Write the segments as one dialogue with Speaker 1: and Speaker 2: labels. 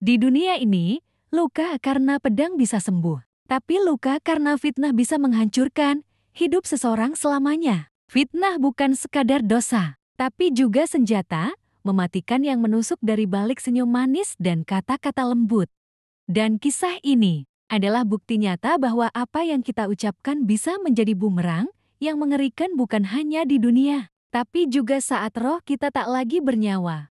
Speaker 1: Di dunia ini, luka karena pedang bisa sembuh. Tapi luka karena fitnah bisa menghancurkan hidup seseorang selamanya. Fitnah bukan sekadar dosa, tapi juga senjata mematikan yang menusuk dari balik senyum manis dan kata-kata lembut. Dan kisah ini adalah bukti nyata bahwa apa yang kita ucapkan bisa menjadi bumerang yang mengerikan bukan hanya di dunia, tapi juga saat roh kita tak lagi bernyawa.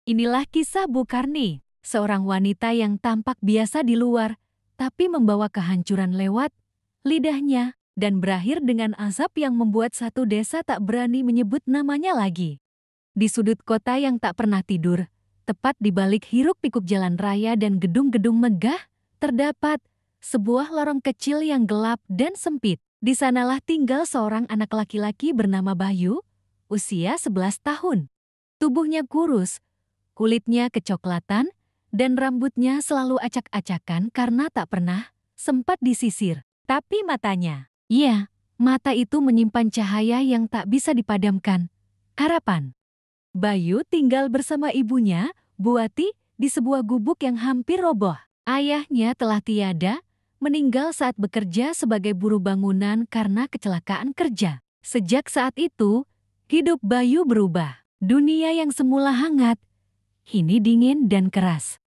Speaker 1: Inilah kisah Bu Karni, seorang wanita yang tampak biasa di luar, tapi membawa kehancuran lewat lidahnya dan berakhir dengan azab yang membuat satu desa tak berani menyebut namanya lagi. Di sudut kota yang tak pernah tidur, tepat di balik hiruk-pikuk jalan raya dan gedung-gedung megah, terdapat sebuah lorong kecil yang gelap dan sempit. Di sanalah tinggal seorang anak laki-laki bernama Bayu, usia 11 tahun. Tubuhnya kurus, kulitnya kecoklatan, dan rambutnya selalu acak-acakan karena tak pernah sempat disisir. Tapi matanya, iya, mata itu menyimpan cahaya yang tak bisa dipadamkan. Harapan. Bayu tinggal bersama ibunya, Buati, di sebuah gubuk yang hampir roboh. Ayahnya telah tiada, meninggal saat bekerja sebagai buruh bangunan karena kecelakaan kerja. Sejak saat itu, hidup Bayu berubah. Dunia yang semula hangat, kini dingin dan keras.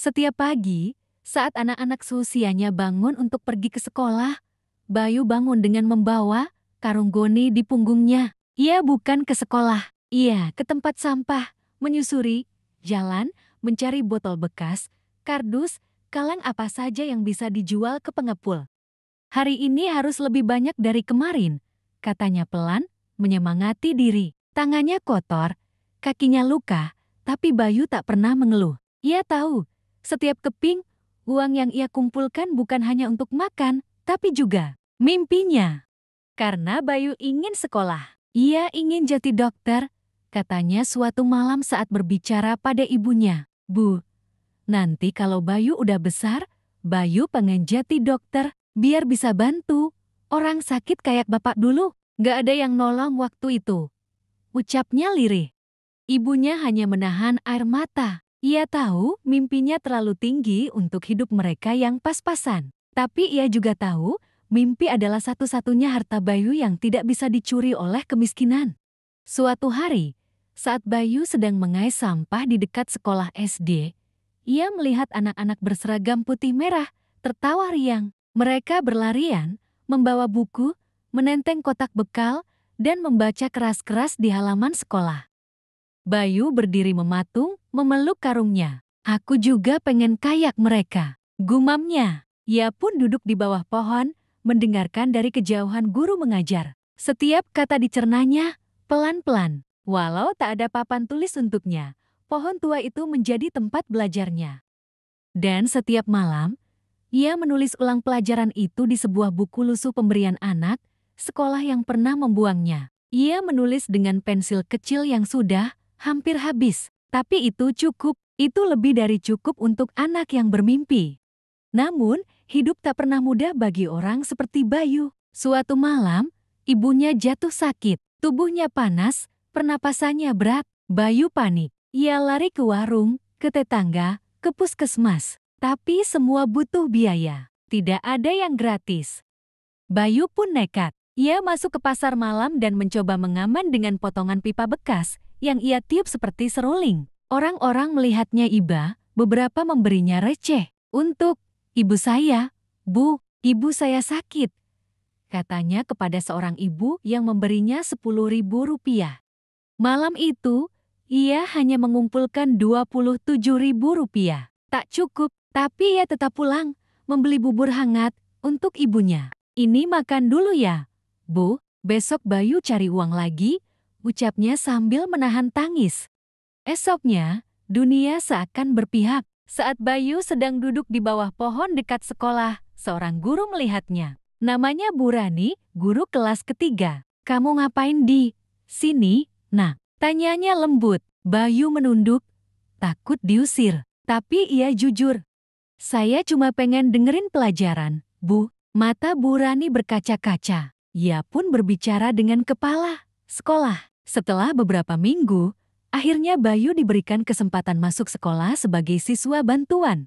Speaker 1: Setiap pagi, saat anak-anak seusianya bangun untuk pergi ke sekolah, Bayu bangun dengan membawa karung goni di punggungnya. Ia bukan ke sekolah, ia ke tempat sampah, menyusuri jalan, mencari botol bekas, kardus, kaleng apa saja yang bisa dijual ke pengepul. Hari ini harus lebih banyak dari kemarin, katanya pelan, menyemangati diri. Tangannya kotor, kakinya luka, tapi Bayu tak pernah mengeluh. Ia tahu, setiap keping, uang yang ia kumpulkan bukan hanya untuk makan, tapi juga mimpinya. Karena Bayu ingin sekolah, ia ingin jadi dokter, katanya suatu malam saat berbicara pada ibunya. Bu, nanti kalau Bayu udah besar, Bayu pengen jadi dokter, biar bisa bantu orang sakit kayak bapak dulu. Gak ada yang nolong waktu itu, ucapnya lirih. Ibunya hanya menahan air mata. Ia tahu mimpinya terlalu tinggi untuk hidup mereka yang pas-pasan. Tapi ia juga tahu mimpi adalah satu-satunya harta Bayu yang tidak bisa dicuri oleh kemiskinan. Suatu hari, saat Bayu sedang mengais sampah di dekat sekolah SD, ia melihat anak-anak berseragam putih merah tertawa riang. Mereka berlarian, membawa buku, menenteng kotak bekal, dan membaca keras-keras di halaman sekolah. Bayu berdiri mematung, memeluk karungnya. Aku juga pengen kayak mereka, gumamnya. Ia pun duduk di bawah pohon, mendengarkan dari kejauhan guru mengajar. Setiap kata dicernanya, pelan-pelan. Walau tak ada papan tulis untuknya, pohon tua itu menjadi tempat belajarnya. Dan setiap malam, ia menulis ulang pelajaran itu di sebuah buku lusuh pemberian anak, sekolah yang pernah membuangnya. Ia menulis dengan pensil kecil yang sudah hampir habis, tapi itu cukup, itu lebih dari cukup untuk anak yang bermimpi. Namun, hidup tak pernah mudah bagi orang seperti Bayu. Suatu malam, ibunya jatuh sakit, tubuhnya panas, pernapasannya berat. Bayu panik. Ia lari ke warung, ke tetangga, ke puskesmas. Tapi semua butuh biaya, tidak ada yang gratis. Bayu pun nekat. Ia masuk ke pasar malam dan mencoba mengaman dengan potongan pipa bekas yang ia tiup seperti seruling. Orang-orang melihatnya iba, beberapa memberinya receh. Untuk ibu saya, Bu, ibu saya sakit, katanya kepada seorang ibu yang memberinya 10.000 rupiah. Malam itu, ia hanya mengumpulkan 27.000 rupiah. Tak cukup, tapi ia tetap pulang, membeli bubur hangat untuk ibunya. Ini makan dulu ya, Bu, besok Bayu cari uang lagi, ucapnya sambil menahan tangis. Esoknya, dunia seakan berpihak. Saat Bayu sedang duduk di bawah pohon dekat sekolah, seorang guru melihatnya. Namanya Bu Rani, guru kelas ketiga. Kamu ngapain di sini, Nak? Tanyanya lembut. Bayu menunduk, takut diusir. Tapi ia jujur. Saya cuma pengen dengerin pelajaran, Bu. Mata Bu Rani berkaca-kaca. Ia pun berbicara dengan kepala sekolah. Setelah beberapa minggu, Akhirnya Bayu diberikan kesempatan masuk sekolah sebagai siswa bantuan.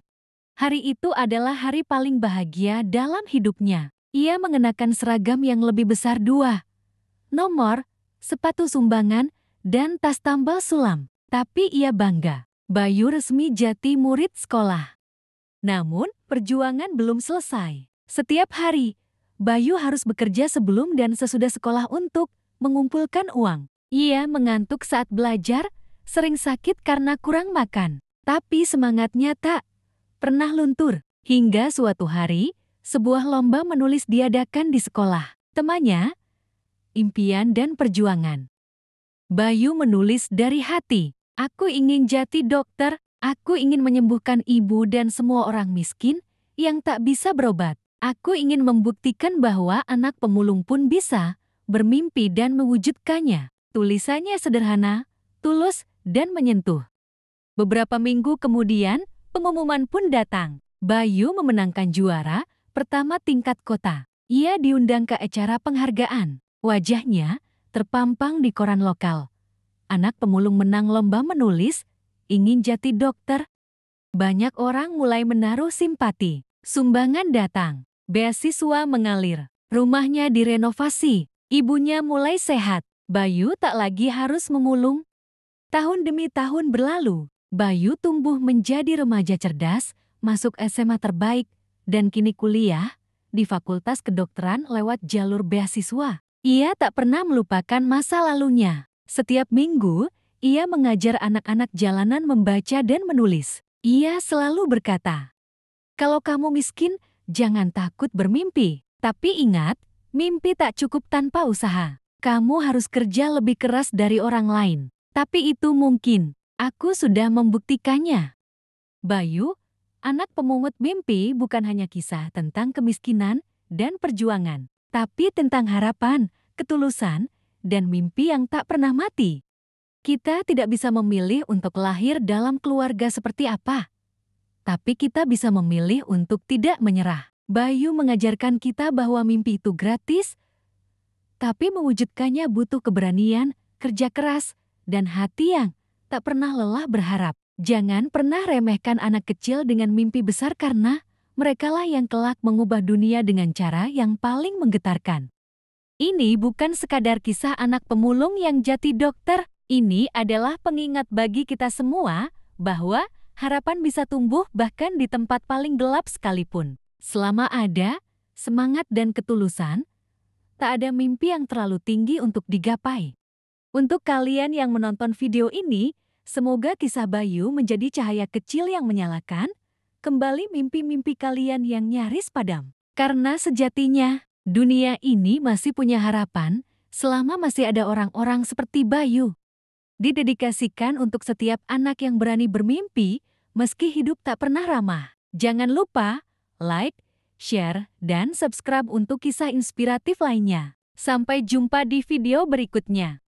Speaker 1: Hari itu adalah hari paling bahagia dalam hidupnya. Ia mengenakan seragam yang lebih besar 2 nomor, sepatu sumbangan, dan tas tambal sulam. Tapi ia bangga. Bayu resmi jadi murid sekolah. Namun, perjuangan belum selesai. Setiap hari, Bayu harus bekerja sebelum dan sesudah sekolah untuk mengumpulkan uang. Ia mengantuk saat belajar, sering sakit karena kurang makan. Tapi semangatnya tak pernah luntur. Hingga suatu hari, sebuah lomba menulis diadakan di sekolah. Temanya, impian dan perjuangan. Bayu menulis dari hati, "Aku ingin jadi dokter, aku ingin menyembuhkan ibu dan semua orang miskin yang tak bisa berobat. Aku ingin membuktikan bahwa anak pemulung pun bisa bermimpi dan mewujudkannya." Tulisannya sederhana, tulus, dan menyentuh. Beberapa minggu kemudian, pengumuman pun datang. Bayu memenangkan juara pertama tingkat kota. Ia diundang ke acara penghargaan. Wajahnya terpampang di koran lokal. Anak pemulung menang lomba menulis, ingin jadi dokter. Banyak orang mulai menaruh simpati. Sumbangan datang. Beasiswa mengalir. Rumahnya direnovasi. Ibunya mulai sehat. Bayu tak lagi harus memulung. Tahun demi tahun berlalu. Bayu tumbuh menjadi remaja cerdas, masuk SMA terbaik, dan kini kuliah di Fakultas Kedokteran lewat jalur beasiswa. Ia tak pernah melupakan masa lalunya. Setiap minggu, ia mengajar anak-anak jalanan membaca dan menulis. Ia selalu berkata, "Kalau kamu miskin, jangan takut bermimpi. Tapi ingat, mimpi tak cukup tanpa usaha. Kamu harus kerja lebih keras dari orang lain. Tapi itu mungkin. Aku sudah membuktikannya." Bayu, anak pemungut mimpi, bukan hanya kisah tentang kemiskinan dan perjuangan, tapi tentang harapan, ketulusan, dan mimpi yang tak pernah mati. Kita tidak bisa memilih untuk lahir dalam keluarga seperti apa, tapi kita bisa memilih untuk tidak menyerah. Bayu mengajarkan kita bahwa mimpi itu gratis, tapi mewujudkannya butuh keberanian, kerja keras, dan hati yang tak pernah lelah berharap. Jangan pernah remehkan anak kecil dengan mimpi besar karena merekalah yang kelak mengubah dunia dengan cara yang paling menggetarkan. Ini bukan sekadar kisah anak pemulung yang jadi dokter. Ini adalah pengingat bagi kita semua bahwa harapan bisa tumbuh bahkan di tempat paling gelap sekalipun. Selama ada semangat dan ketulusan, tak ada mimpi yang terlalu tinggi untuk digapai. Untuk kalian yang menonton video ini, semoga kisah Bayu menjadi cahaya kecil yang menyalakan kembali mimpi-mimpi kalian yang nyaris padam. Karena sejatinya, dunia ini masih punya harapan selama masih ada orang-orang seperti Bayu. Didedikasikan untuk setiap anak yang berani bermimpi, meski hidup tak pernah ramah. Jangan lupa like, share, dan subscribe untuk kisah inspiratif lainnya. Sampai jumpa di video berikutnya.